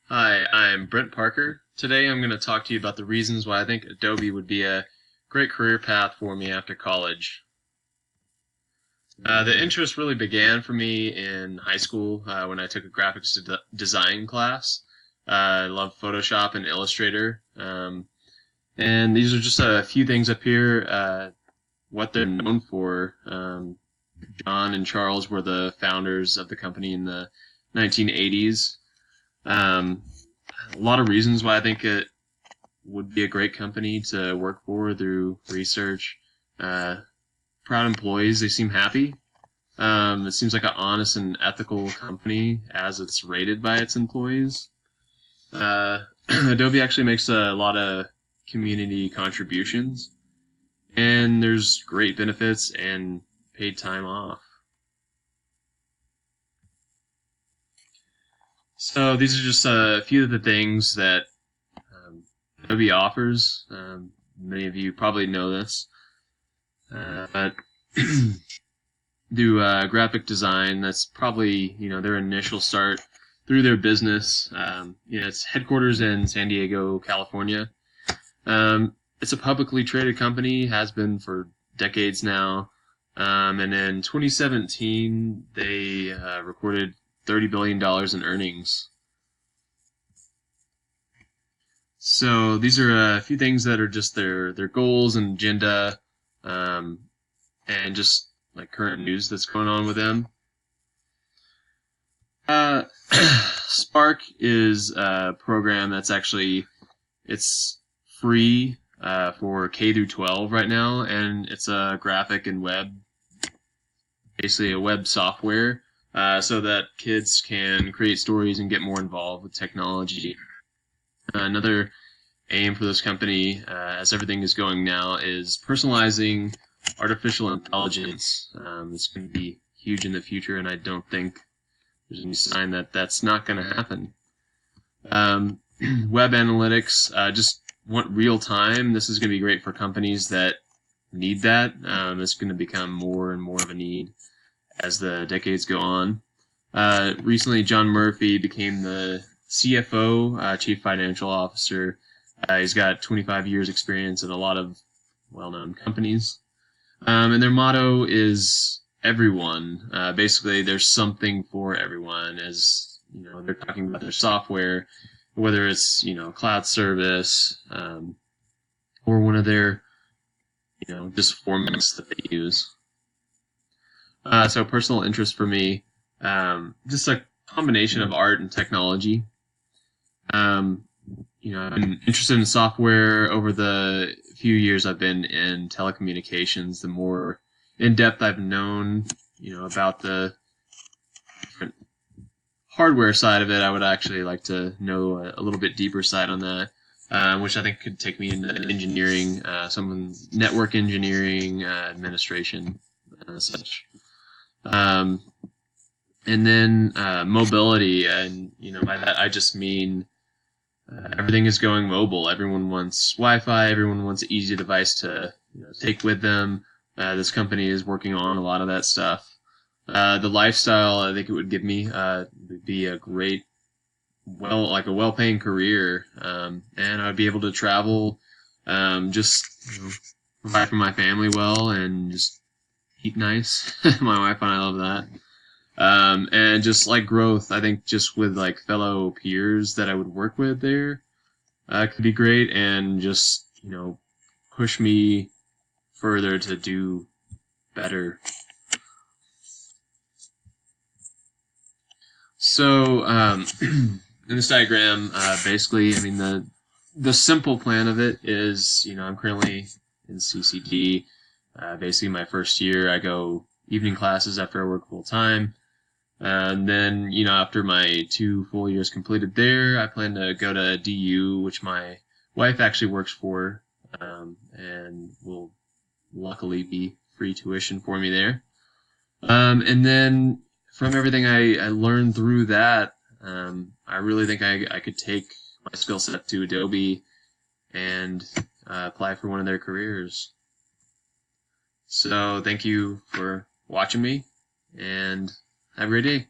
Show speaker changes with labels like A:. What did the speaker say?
A: Hi, I'm Brent Parker. Today I'm going to talk to you about the reasons why I think Adobe would be a great career path for me after college. The interest really began for me in high school when I took a graphics design class. I love Photoshop and Illustrator. And these are just a few things up here, what they're known for. John and Charles were the founders of the company in the 1980s. Um, a lot of reasons why I think it would be a great company to work for through research. Uh, Proud employees, they seem happy. It seems like an honest and ethical company as it's rated by its employees. Adobe actually makes a lot of community contributions, and there's great benefits and paid time off. So these are just a few of the things that Adobe offers. Many of you probably know this, but do graphic design. That's probably their initial start through their business. It's headquarters in San Diego, California. It's a publicly traded company, has been for decades now. And in 2017, they recorded $30 billion in earnings. So these are a few things that are just their goals and agenda, and just like current news that's going on with them. Uh, Spark is a program that's it's free for K through 12 right now, and it's a graphic and basically a web software, so that kids can create stories and get more involved with technology. Another aim for this company, as everything is going now, is personalizing artificial intelligence. It's going to be huge in the future, and I don't think there's any sign that that's not going to happen. Web analytics, just want real time. This is going to be great for companies that need that. It's going to become more and more of a need as the decades go on. Recently, John Murphy became the CFO, Chief Financial Officer. He's got 25 years experience at a lot of well-known companies. And their motto is everyone. Basically, there's something for everyone, as they're talking about their software, whether it's cloud service, or one of their just formats that they use. So personal interest for me, just a combination of art and technology. I've been interested in software over the few years I've been in telecommunications. The more in depth I've known, about the different hardware side of it, I would actually like to know a little bit deeper side on that, which I think could take me into engineering, some network engineering, administration, such. And then mobility, and by that I just mean everything is going mobile. Everyone wants Wi-Fi. Everyone wants an easy device to take with them. This company is working on a lot of that stuff. The lifestyle I think it would give me would be a great, like a well-paying career, and I would be able to travel, just provide for my family well, and just eat nice. My wife and I love that. And just like growth, I think just with like fellow peers that I would work with there, could be great, and just, push me further to do better. So, in this diagram, basically, I mean, the simple plan of it is, I'm currently in CCD. Basically, my first year, I go evening classes after I work full time. And then, after my 2 full years completed there, I plan to go to DU, which my wife actually works for, and will luckily be free tuition for me there. And then from everything I learned through that, I really think I could take my skill set to Adobe and apply for one of their careers. So thank you for watching me, and have a great day.